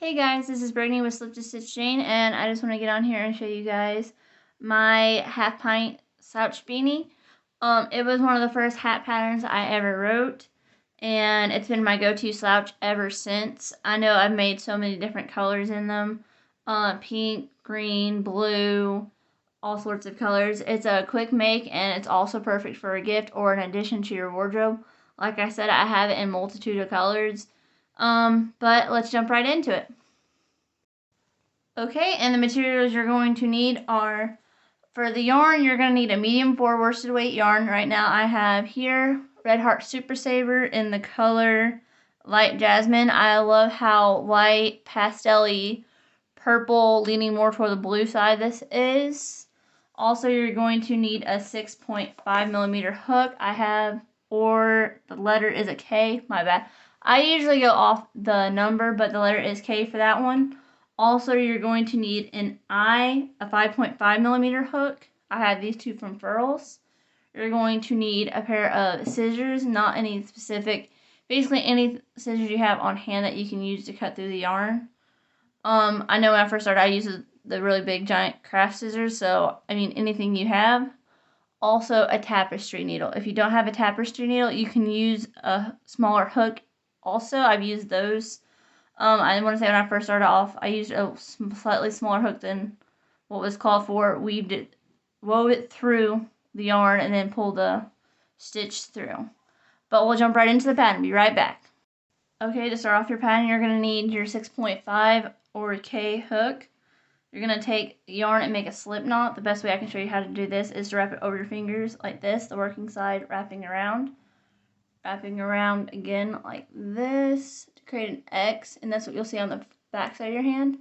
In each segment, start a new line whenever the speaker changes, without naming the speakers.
Hey guys, this is Beanie with Slip to Stitch Jane, and I just want to get on here and show you guys my Halfpint Slouch Beanie. It was one of the first hat patterns I ever wrote, and it's been my go-to slouch ever since. I know I've made so many different colors in them, pink, green, blue, all sorts of colors. It's a quick make, and it's also perfect for a gift or an addition to your wardrobe. Like I said, I have it in multitude of colors. But let's jump right into it. Okay, and the materials you're going to need are, for the yarn, you're going to need a medium 4 worsted weight yarn. Right now I have here Red Heart Super Saver in the color Light Jasmine. I love how light, pastel-y, purple, leaning more toward the blue side this is. Also, you're going to need a 6.5 millimeter hook. I have, or the letter is a K, my bad. I usually go off the number, but the letter is K for that one. Also, you're going to need a 5.5 millimeter hook. I have these two from Furls. You're going to need a pair of scissors, not any specific, basically any scissors you have on hand that you can use to cut through the yarn. I know when I first started, I used the really big giant craft scissors, so I mean anything you have. Also, a tapestry needle. If you don't have a tapestry needle, you can use a smaller hook. Also, I've used those. I want to say when I first started off, I used a slightly smaller hook than what was called for. Wove it through the yarn, and then pulled the stitch through. But we'll jump right into the pattern. Be right back. Okay, to start off your pattern, you're going to need your 6.5 or K hook. You're going to take yarn and make a slip knot. The best way I can show you how to do this is to wrap it over your fingers like this, the working side wrapping around again like this to create an X, and that's what you'll see on the back side of your hand.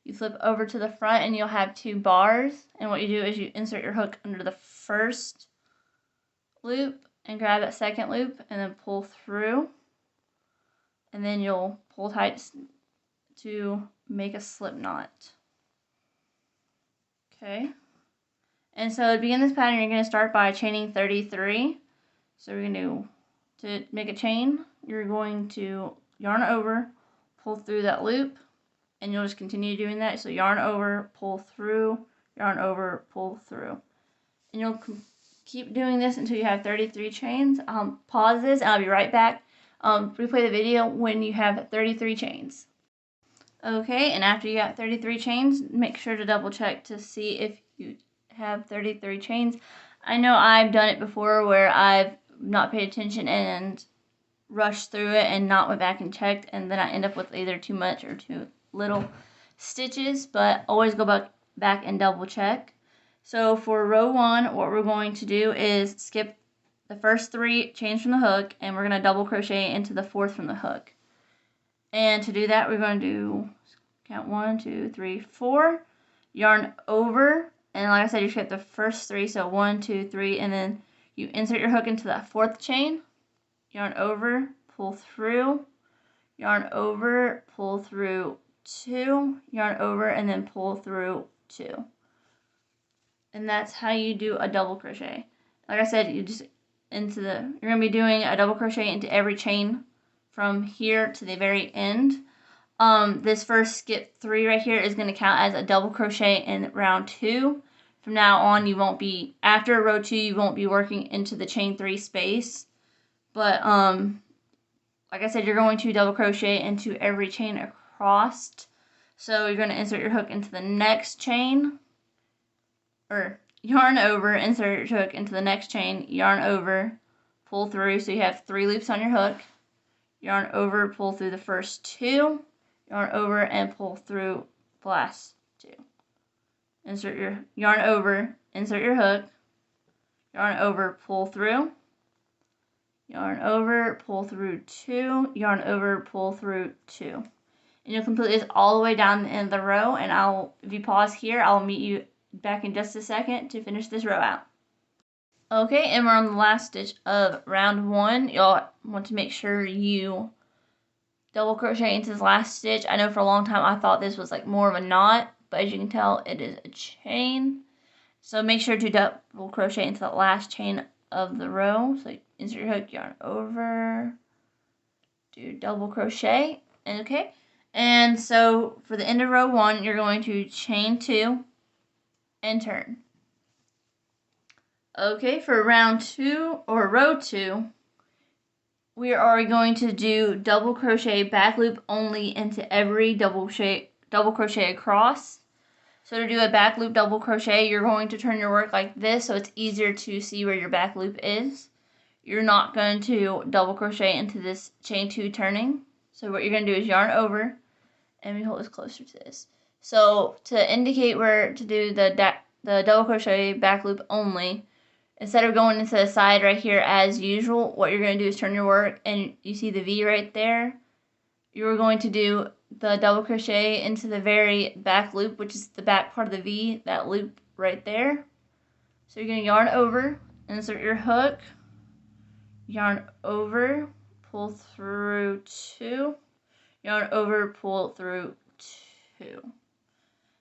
You flip over to the front and you'll have 2 bars, and what you do is you insert your hook under the first loop and grab that second loop and then pull through, and then you'll pull tight to make a slip knot. Okay, and so to begin this pattern, you're going to start by chaining 33. So we're going to make a chain, you're going to yarn over, pull through that loop, and you'll just continue doing that. So yarn over, pull through, yarn over, pull through. And you'll keep doing this until you have 33 chains. Pause this and I'll be right back. Replay the video when you have 33 chains. Okay, and after you got 33 chains, make sure to double check to see if you have 33 chains. I know I've done it before where I've not paid attention and rushed through it and not went back and checked, and then I end up with either too much or too little stitches, but always go back and double check. So for row 1, what we're going to do is skip the first 3 chains from the hook, and we're going to double crochet into the 4th from the hook. And to do that, we're going to do, count 1, 2, 3, 4, yarn over, and like I said, you skip the first 3, so 1, 2, 3, and then you insert your hook into that 4th chain, yarn over, pull through, yarn over, pull through 2, yarn over, and then pull through 2. And that's how you do a double crochet. Like I said, you're going to be doing a double crochet into every chain from here to the very end. This first skip 3 right here is going to count as a double crochet in round 2. From now on, you won't be, after row 2, you won't be working into the chain 3 space. But, like I said, you're going to double crochet into every chain across. So you're going to insert your hook into the next chain, or yarn over, insert your hook into the next chain, yarn over, pull through. So you have 3 loops on your hook. Yarn over, pull through the first 2, yarn over, and pull through the last 2. Insert your yarn over, insert your hook, yarn over, pull through, yarn over, pull through 2, yarn over, pull through 2. And you'll complete this all the way down the end of the row, and if you pause here, I'll meet you back in just a second to finish this row out. Okay, and we're on the last stitch of round 1. You'll want to make sure you double crochet into this last stitch. I know for a long time I thought this was like more of a knot, but as you can tell, it is a chain. So make sure to double crochet into the last chain of the row. So insert your hook, yarn over, do double crochet, and okay. And so for the end of row 1, you're going to chain 2 and turn. Okay, for round 2 or row 2, we are going to do double crochet back loop only into every double crochet across. So to do a back loop double crochet, you're going to turn your work like this so it's easier to see where your back loop is. You're not going to double crochet into this chain 2 turning. So what you're going to do is yarn over, and we hold this closer to this. So to indicate where to do the double crochet back loop only, instead of going into the side right here as usual, what you're going to do is turn your work, and you see the V right there. You're going to do the double crochet into the very back loop, which is the back part of the V, that loop right there. So you're going to yarn over, insert your hook, yarn over, pull through 2, yarn over, pull through 2.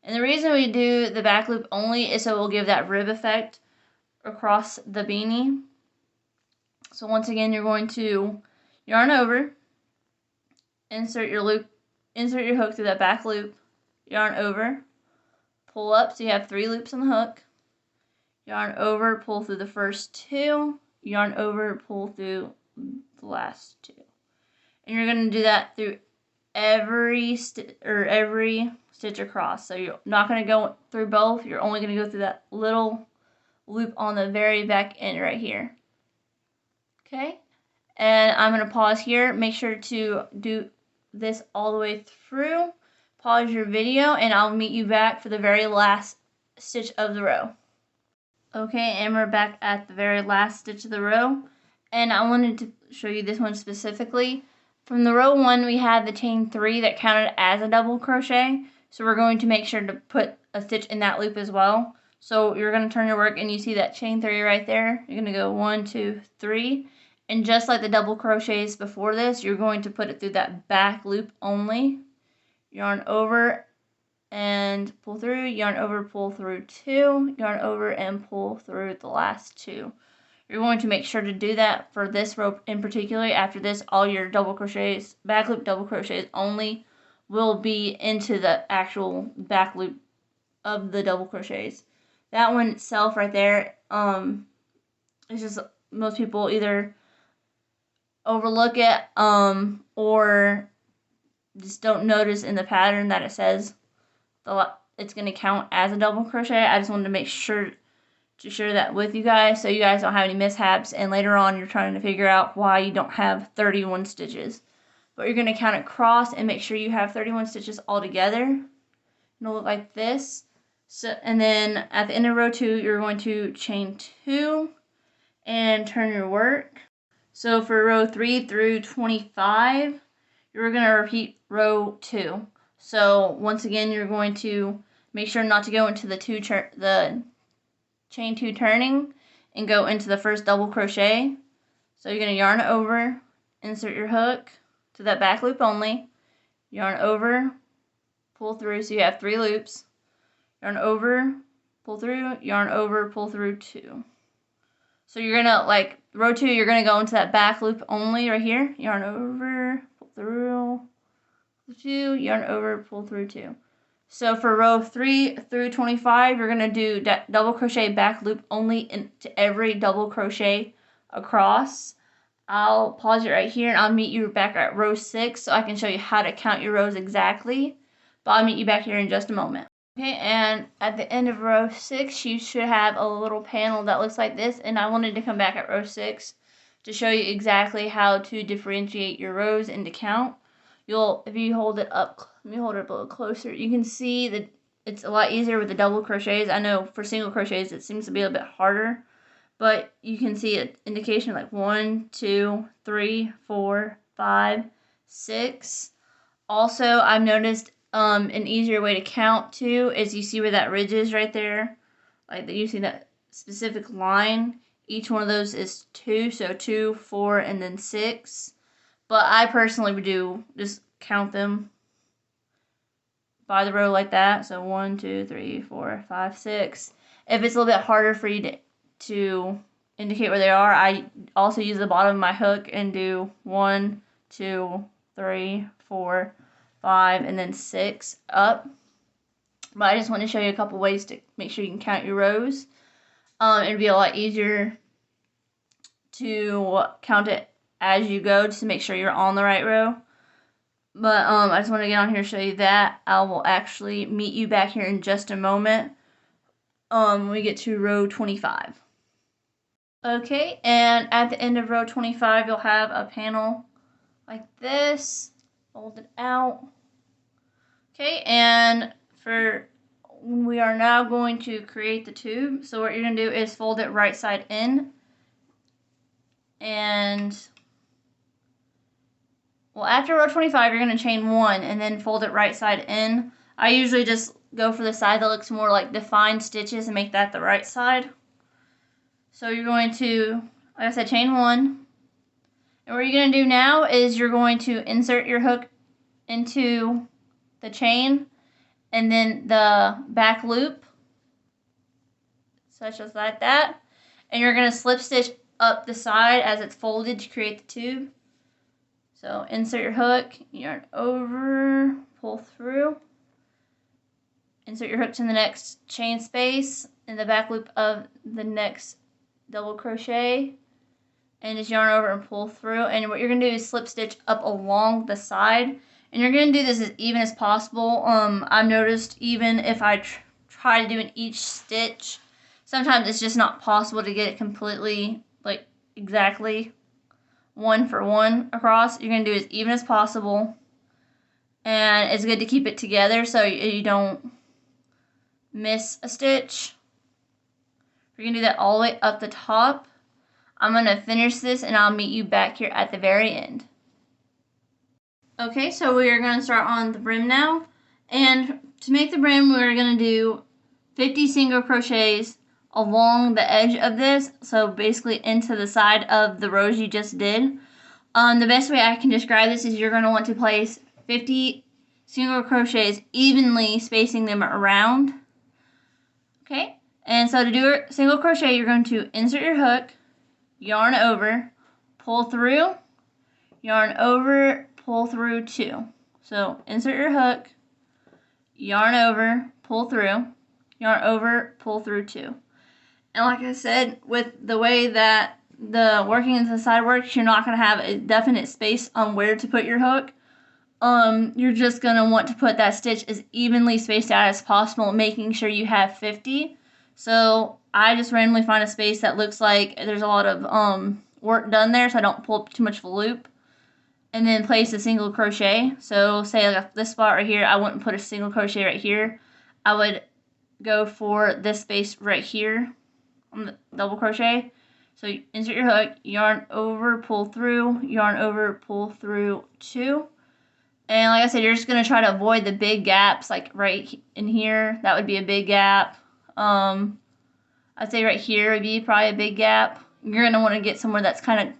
And the reason we do the back loop only is so it will give that rib effect across the beanie. So once again, you're going to yarn over, insert your hook through that back loop, yarn over, pull up so you have 3 loops on the hook, yarn over, pull through the first 2, yarn over, pull through the last 2. And you're going to do that through every stitch across. So you're not going to go through both, you're only going to go through that little loop on the very back end right here. Okay, and I'm going to pause here. Make sure to do this all the way through. Pause your video, and I'll meet you back for the very last stitch of the row. Okay, and we're back at the very last stitch of the row, and I wanted to show you this one specifically. From the row 1, we had the chain 3 that counted as a double crochet, so we're going to make sure to put a stitch in that loop as well. So you're going to turn your work, and you see that chain 3 right there. You're going to go 1, 2, 3. And just like the double crochets before this, you're going to put it through that back loop only. Yarn over and pull through, yarn over, pull through 2, yarn over and pull through the last 2. You're going to make sure to do that for this row in particular. After this, all your double crochets, back loop double crochets only, will be into the actual back loop of the double crochets. That one itself right there, it's just most people either overlook it or just don't notice in the pattern that it says it's going to count as a double crochet. I just wanted to make sure to share that with you guys so you guys don't have any mishaps, and later on you're trying to figure out why you don't have 31 stitches. But you're going to count it cross and make sure you have 31 stitches all together. It'll look like this. So, and then at the end of row 2, you're going to chain 2 and turn your work. So for row 3 through 25, you're going to repeat row 2. So once again, you're going to make sure not to go into the chain 2 turning and go into the first double crochet. So you're going to yarn over, insert your hook to that back loop only, yarn over, pull through so you have 3 loops, yarn over, pull through, yarn over, pull through 2. So you're gonna, like row 2, you're gonna go into that back loop only right here, yarn over, pull through 2, yarn over, pull through 2. So for row 3 through 25, you're gonna do double crochet back loop only into every double crochet across. I'll pause it right here and I'll meet you back at row 6 so I can show you how to count your rows exactly. But I'll meet you back here in just a moment. Okay, and at the end of row 6, you should have a little panel that looks like this, and I wanted to come back at row 6 to show you exactly how to differentiate your rows and to count. If you hold it up, let me hold it up a little closer, you can see that it's a lot easier with the double crochets. I know for single crochets it seems to be a bit harder, but you can see an indication like 1, 2, 3, 4, 5, 6. Also, I've noticed an easier way to count too is you see where that ridge is right there, like you see that specific line. Each one of those is 2, so 2, 4, and then 6. But I personally would just count them by the row like that. So 1, 2, 3, 4, 5, 6. If it's a little bit harder for you to indicate where they are, I also use the bottom of my hook and do 1, 2, 3, 4, 5, and then 6 up. But I just want to show you a couple ways to make sure you can count your rows. It'd be a lot easier to count it as you go, just to make sure you're on the right row. But I just want to get on here and show you that. I will actually meet you back here in just a moment when we get to row 25. Okay, and at the end of row 25, you'll have a panel like this, folded out. Okay, and we are now going to create the tube. So what you're going to do is fold it right side in. And, well, after row 25, you're going to chain 1 and then fold it right side in. I usually just go for the side that looks more like defined stitches and make that the right side. So you're going to, like I said, chain 1. And what you're going to do now is you're going to insert your hook into the chain and then the back loop, such as like that. And you're going to slip stitch up the side as it's folded to create the tube. So insert your hook, yarn over, pull through. Insert your hook to the next chain space in the back loop of the next double crochet. And just yarn over and pull through. And what you're going to do is slip stitch up along the side. And you're going to do this as even as possible. I've noticed even if I try to do in each stitch, sometimes it's just not possible to get it completely, like, exactly one for one across. You're going to do as even as possible. And it's good to keep it together so you don't miss a stitch. You're going to do that all the way up the top. I'm going to finish this and I'll meet you back here at the very end. Okay, so we are going to start on the brim now. And to make the brim, we're going to do 50 single crochets along the edge of this. So basically into the side of the rows you just did. The best way I can describe this is you're going to want to place 50 single crochets evenly spacing them around. Okay, and so to do a single crochet, you're going to insert your hook, yarn over, pull through, yarn over, pull through 2. So insert your hook, yarn over, pull through, yarn over, pull through 2. And like I said, with the way that the working into the side works, you're not going to have a definite space on where to put your hook. You're just going to want to put that stitch as evenly spaced out as possible, making sure you have 50. So I just randomly find a space that looks like there's a lot of work done there, so I don't pull up too much of a loop. And then place a single crochet. So say like this spot right here, I wouldn't put a single crochet right here. I would go for this space right here on the double crochet. So you insert your hook, yarn over, pull through, yarn over, pull through 2. And like I said, you're just going to try to avoid the big gaps, like right in here. That would be a big gap. I'd say right here would be probably a big gap. You're going to want to get somewhere that's kind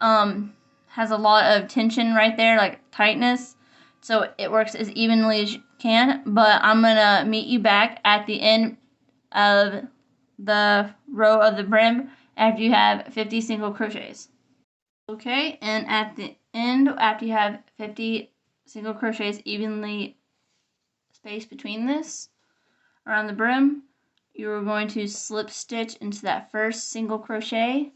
of has a lot of tension right there, like tightness. So it works as evenly as you can. But I'm going to meet you back at the end of the row of the brim after you have 50 single crochets. Okay, and at the end, after you have 50 single crochets evenly spaced between this, around the brim, you're going to slip stitch into that first single crochet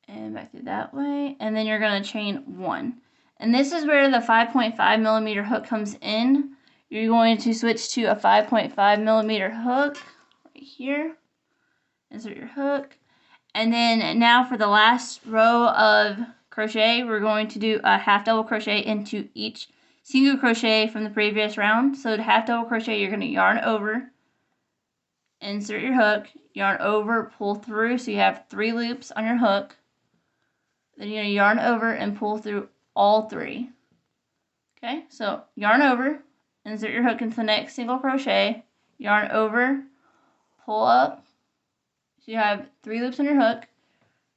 and back through that way, and then you're going to chain 1. And this is where the 5.5 millimeter hook comes in. You're going to switch to a 5.5 millimeter hook right here. Insert your hook. And then now for the last row of crochet, we're going to do a half double crochet into each single crochet from the previous round. So to half double crochet, you're going to yarn over, insert your hook, yarn over, pull through, so you have 3 loops on your hook. Then you're going to yarn over and pull through all 3. Okay, so yarn over, insert your hook into the next single crochet, yarn over, pull up. So you have 3 loops on your hook,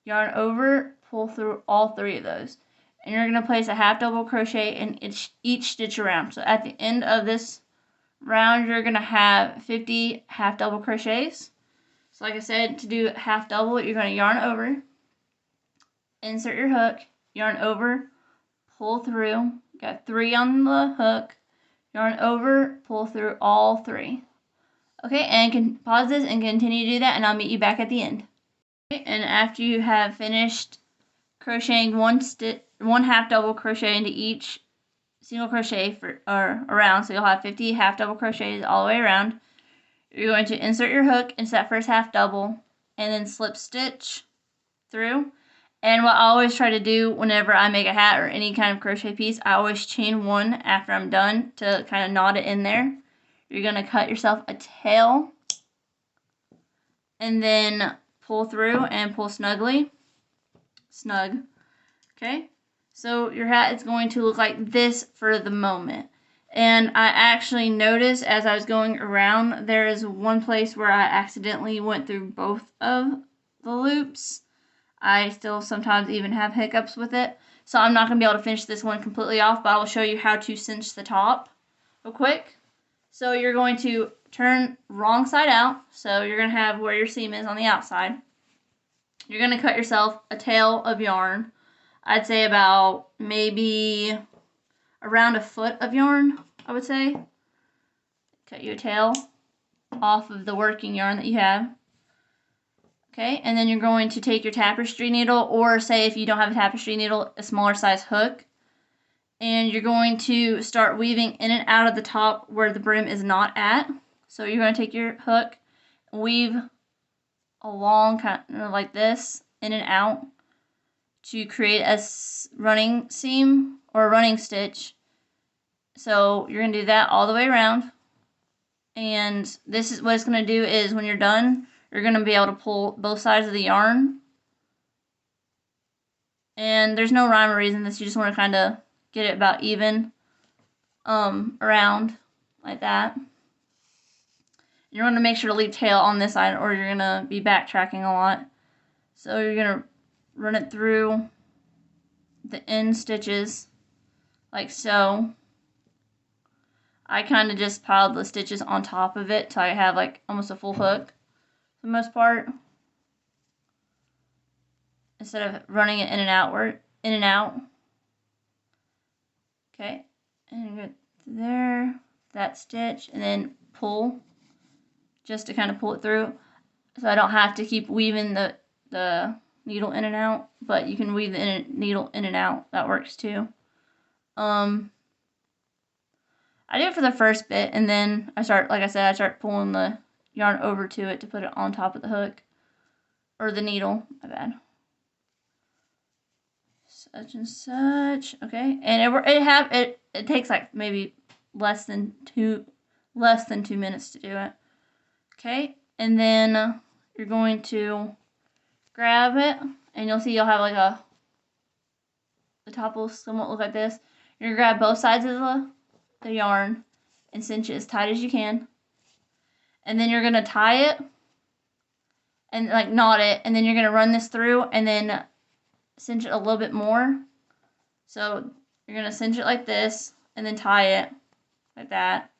yarn over, pull through all 3 of those. And you're going to place a half double crochet in each stitch around. So at the end of this round, you're going to have 50 half double crochets. So like I said, to do half double, you're going to yarn over, insert your hook, yarn over, pull through, Got 3 on the hook, yarn over, pull through all 3. Okay, and pause this and continue to do that, and I'll meet you back at the end. Okay, and after you have finished crocheting one half double crochet into each single crochet around, so you'll have 50 half double crochets all the way around. You're going to insert your hook into that first half double and then slip stitch through. And what I always try to do whenever I make a hat or any kind of crochet piece, I always chain 1 after I'm done to kind of knot it in there. You're going to cut yourself a tail and then pull through and pull snug. Okay, so your hat is going to look like this for the moment. And I actually noticed as I was going around, there is one place where I accidentally went through both of the loops. I still sometimes even have hiccups with it. So I'm not going to be able to finish this one completely off, but I will show you how to cinch the top real quick. So you're going to turn wrong side out. So you're going to have where your seam is on the outside. You're going to cut yourself a tail of yarn. I'd say about maybe around a foot of yarn, I would say. Cut you a tail off of the working yarn that you have. Okay, and then you're going to take your tapestry needle, or say if you don't have a tapestry needle, a smaller size hook. And you're going to start weaving in and out of the top where the brim is not at. So you're going to take your hook, weave along kind of like this, in and out, to create a running seam or a running stitch. So you're going to do that all the way around. And this is what it's going to do is when you're done, you're going to be able to pull both sides of the yarn. And there's no rhyme or reason this. You just want to kind of get it about even around like that. You're going to make sure to leave tail on this side or you're going to be backtracking a lot. So you're going to run it through the end stitches like so. I kind of just piled the stitches on top of it till I have like almost a full hook for the most part, instead of running it in and out. Okay, and go there, that stitch, and then pull, just to kind of pull it through, so I don't have to keep weaving the needle in and out, but you can weave the needle in and out. That works too. I do it for the first bit, and then I start pulling the yarn over to it to put it on top of the hook, or the needle, my bad. Such and such, okay, and it takes like maybe less than 2 minutes to do it. Okay, and then you're going to grab it, and you'll see you'll have like the top will somewhat look like this. You're gonna grab both sides of the yarn and cinch it as tight as you can, and then you're gonna tie it and like knot it, and then you're gonna run this through and then cinch it a little bit more. So you're gonna cinch it like this and then tie it like that,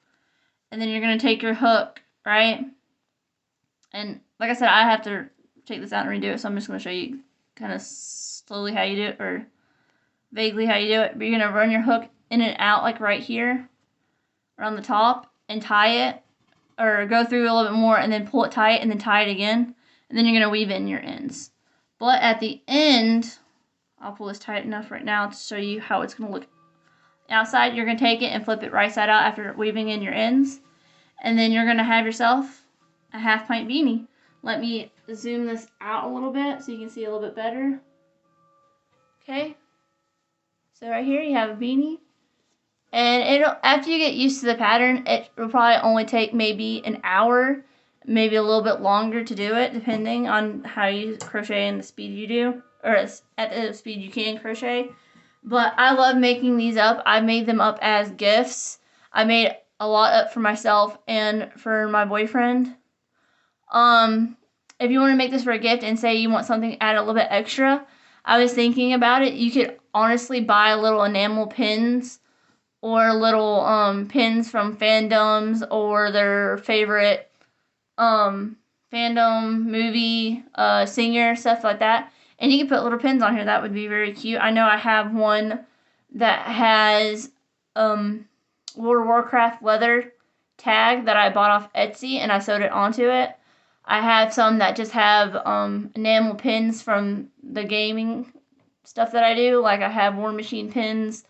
and then you're gonna take your hook, right? And like I said, I have to take this out and redo it, so I'm just gonna show you kind of slowly how you do it, or vaguely how you do it. But you're gonna run your hook in and out like right here around the top and tie it, or go through a little bit more and then pull it tight and then tie it again, and then you're gonna weave in your ends. But at the end, I'll pull this tight enough right now to show you how it's gonna look outside. You're gonna take it and flip it right side out after weaving in your ends, and then you're gonna have yourself a half pint beanie. Let me zoom this out a little bit so you can see a little bit better. Okay, so right here you have a beanie, and after you get used to the pattern, it will probably only take maybe an hour, maybe a little bit longer to do it, depending on how you crochet and the speed you do, or at the speed you can crochet. But I love making these up. I made them up as gifts. I made a lot up for myself and for my boyfriend. If you want to make this for a gift and say you want something add a little bit extra, I was thinking about it. You could honestly buy little enamel pins, or little pins from fandoms or their favorite fandom movie singer, stuff like that. And you can put little pins on here. That would be very cute. I know I have one that has World of Warcraft leather tag that I bought off Etsy, and I sewed it onto it. I have some that just have enamel pins from the gaming stuff that I do. Like I have War Machine pins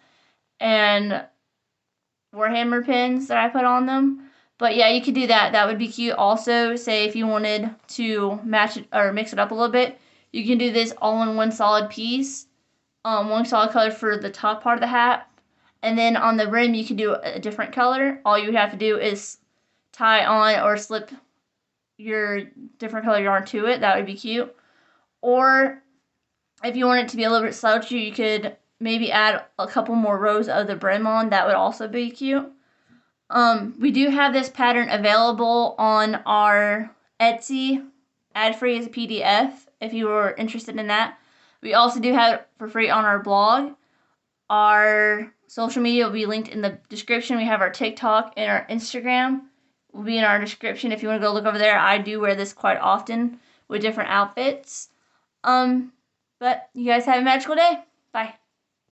and Warhammer pins that I put on them. But yeah, you could do that. That would be cute. Also, say if you wanted to match it or mix it up a little bit, you can do this all in one solid piece. One solid color for the top part of the hat. And then on the rim, you can do a different color. All you would have to do is tie on or slip your different color yarn to it. That would be cute. Or if you want it to be a little bit slouchy, you could maybe add a couple more rows of the brim on. That would also be cute. We do have this pattern available on our Etsy, ad-free as a PDF, if you were interested in that. We also do have it for free on our blog. Our social media will be linked in the description. We have our TikTok and our Instagram will be in our description if you want to go look over there. I do wear this quite often with different outfits. But you guys have a magical day. Bye.